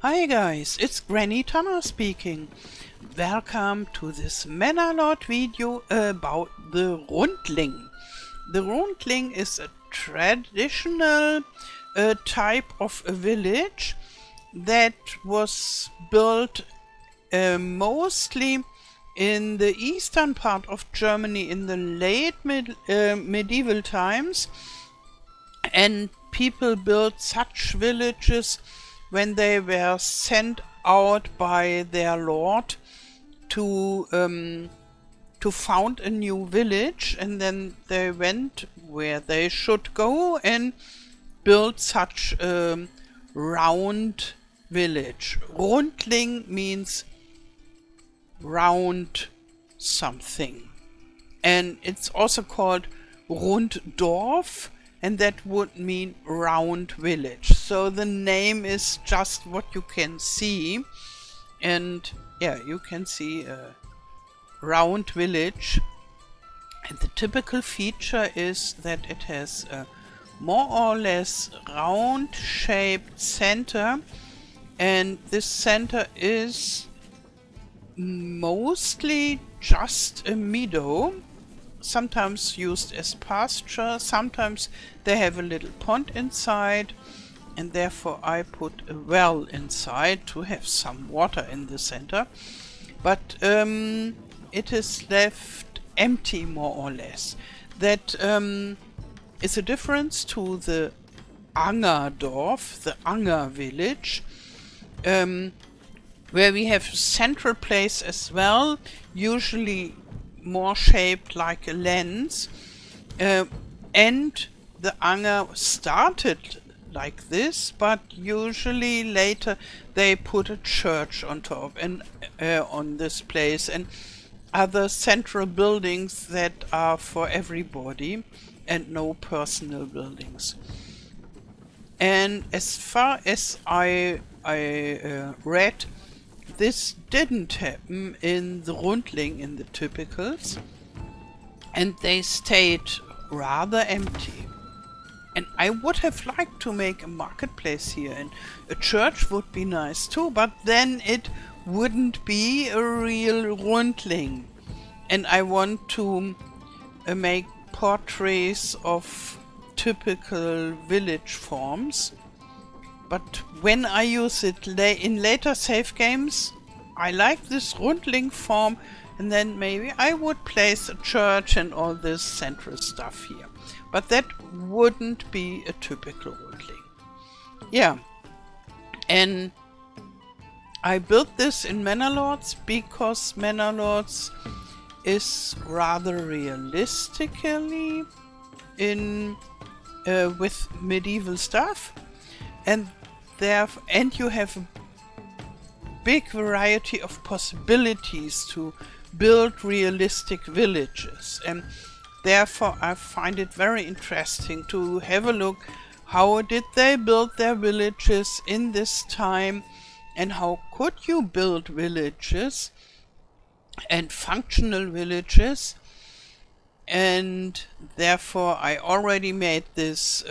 Hi guys, it's Granny Tanner speaking. Welcome to this Manor Lord video about the Rundling. The Rundling is a traditional type of a village that was built mostly in the eastern part of Germany in the late medieval times, and people built such villages when they were sent out by their lord to found a new village, and then they went where they should go and built such a round village. Rundling means round something, and it's also called Runddorf, and that would mean round village. So the name is just what you can see, and yeah, you can see a round village, and the typical feature is that it has a more or less round shaped center, and this center is mostly just a meadow, sometimes used as pasture, sometimes they have a little pond inside, and therefore I put a well inside to have some water in the center, but it is left empty more or less. That is a difference to the Angerdorf, the Anger village, where we have a central place as well, usually more shaped like a lens, and the Anger started like this, but usually later they put a church on top and on this place, and other central buildings that are for everybody and no personal buildings. And as far as I read, this didn't happen in the Rundling, in the typicals, and they stayed rather empty. And I would have liked to make a marketplace here, and a church would be nice too, but then it wouldn't be a real Rundling. And I want to make portraits of typical village forms. But when I use it in later save games, I like this Rundling form, and then maybe I would place a church and all this central stuff here. But that wouldn't be a typical Rundling. Yeah, and I built this in Manor Lords because Manor Lords is rather realistically in with medieval stuff, and you have a big variety of possibilities to build realistic villages, and therefore I find it very interesting to have a look how did they build their villages in this time, and how could you build villages and functional villages. And therefore I already made this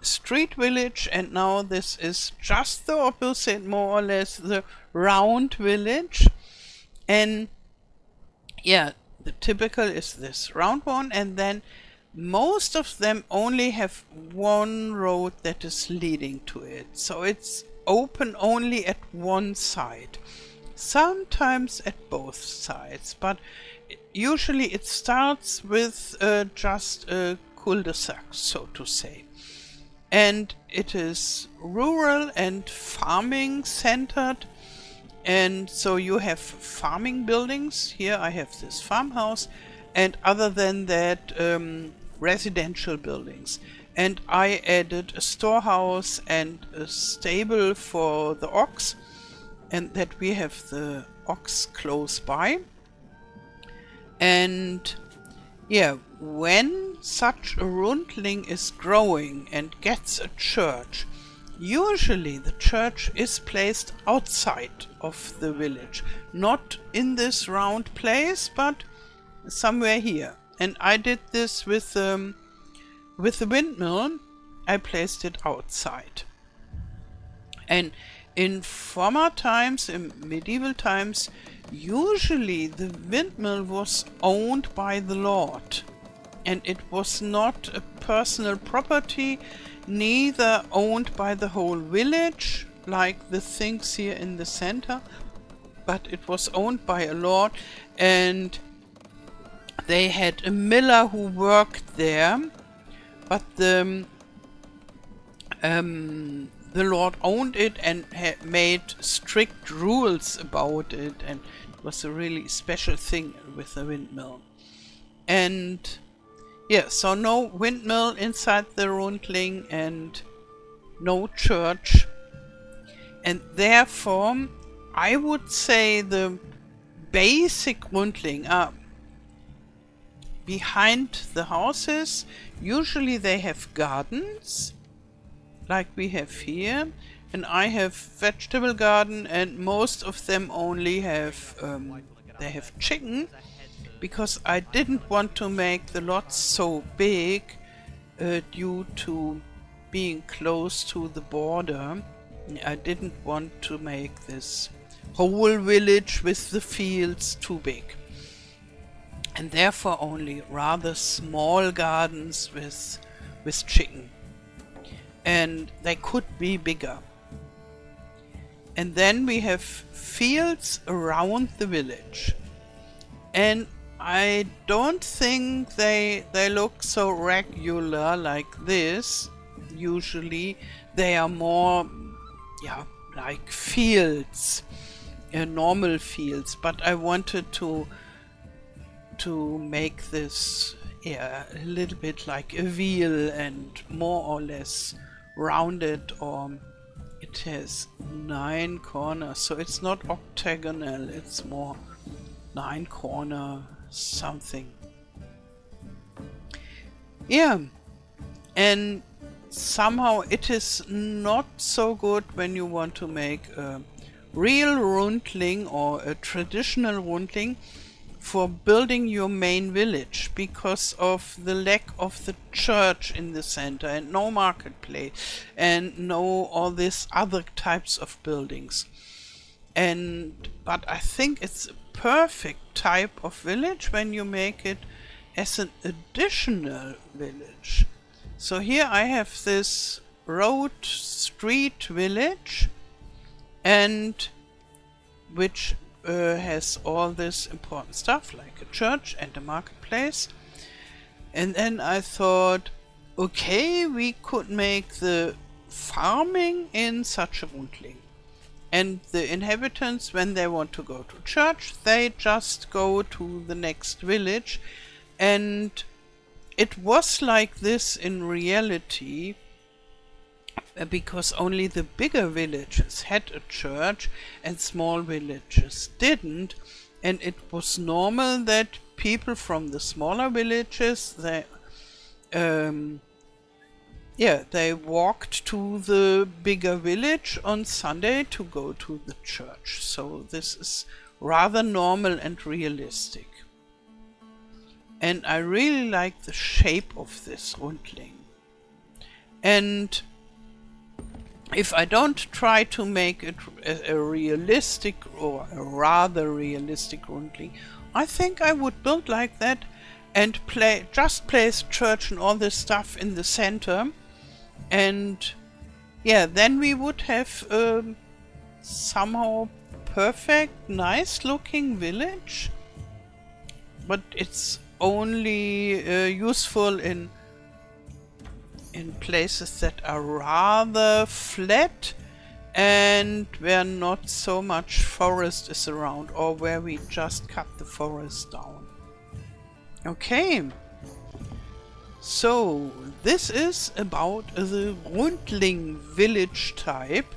street village, and now this is just the opposite, more or less, the round village. And yeah, the typical is this round one, and then most of them only have one road that is leading to it, so it's open only at one side, sometimes at both sides, but usually it starts with just a cul-de-sac, so to say. And it is rural and farming centered, and so you have farming buildings. Here I have this farmhouse, and other than that residential buildings. And I added a storehouse and a stable for the ox, and that we have the ox close by. And yeah, when such a Rundling is growing and gets a church, usually the church is placed outside of the village, not in this round place, but somewhere here. And I did this with the windmill. I placed it outside. And In former times, in medieval times, usually the windmill was owned by the lord, and it was not a personal property, neither owned by the whole village, like the things here in the center, but it was owned by a lord, and they had a miller who worked there, but the lord owned it and made strict rules about it, and it was a really special thing with the windmill. And yeah, so no windmill inside the Rundling and no church, and therefore I would say the basic Rundling are behind the houses. Usually they have gardens like we have here, and I have vegetable garden, and most of them only have they have chicken, because I didn't want to make the lots so big due to being close to the border. I didn't want to make this whole village with the fields too big, and therefore only rather small gardens with chicken, and they could be bigger. And then we have fields around the village, and I don't think they look so regular like this. Usually they are more, yeah, like fields, normal fields, but I wanted to make this, yeah, a little bit like a wheel and more or less rounded, or it has 9 corners, so it's not octagonal, it's more 9 corner something. Yeah, and somehow it is not so good when you want to make a real Rundling or a traditional Rundling for building your main village, because of the lack of the church in the center and no marketplace and no all these other types of buildings. But I think it's a perfect type of village when you make it as an additional village. So here I have this road street village, and which has all this important stuff like a church and a marketplace. And then I thought, okay, we could make the farming in such a Rundling, and the inhabitants, when they want to go to church, they just go to the next village. And it was like this in reality, because only the bigger villages had a church and small villages didn't, and it was normal that people from the smaller villages, they walked to the bigger village on Sunday to go to the church. So this is rather normal and realistic, and I really like the shape of this Rundling. And if I don't try to make it a realistic or a rather realistic Rundling, I think I would build like that and just place church and all this stuff in the center, and yeah, then we would have somehow perfect, nice looking village. But it's only useful in places that are rather flat and where not so much forest is around, or where we just cut the forest down. Okay, so this is about the Rundling village type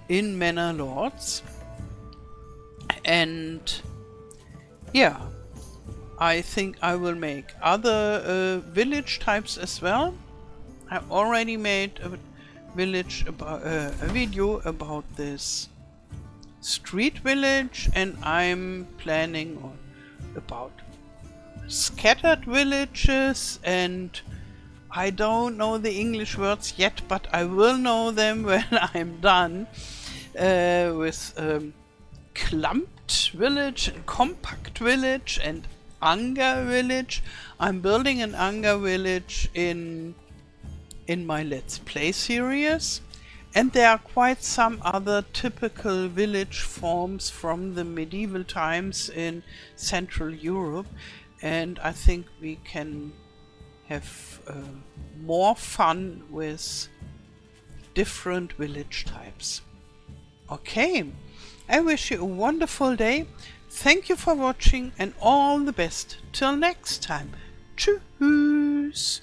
in Manor Lords. And yeah, I think I will make other village types as well. I already made a video about this street village, and I'm planning on about scattered villages, and I don't know the English words yet, but I will know them when I'm done. with clumped village and compact village and Anga village. I'm building an Anga village in my Let's Play series, and there are quite some other typical village forms from the medieval times in Central Europe, and I think we can have more fun with different village types. Okay, I wish you a wonderful day. Thank you for watching and all the best. Till next time. Tschüss.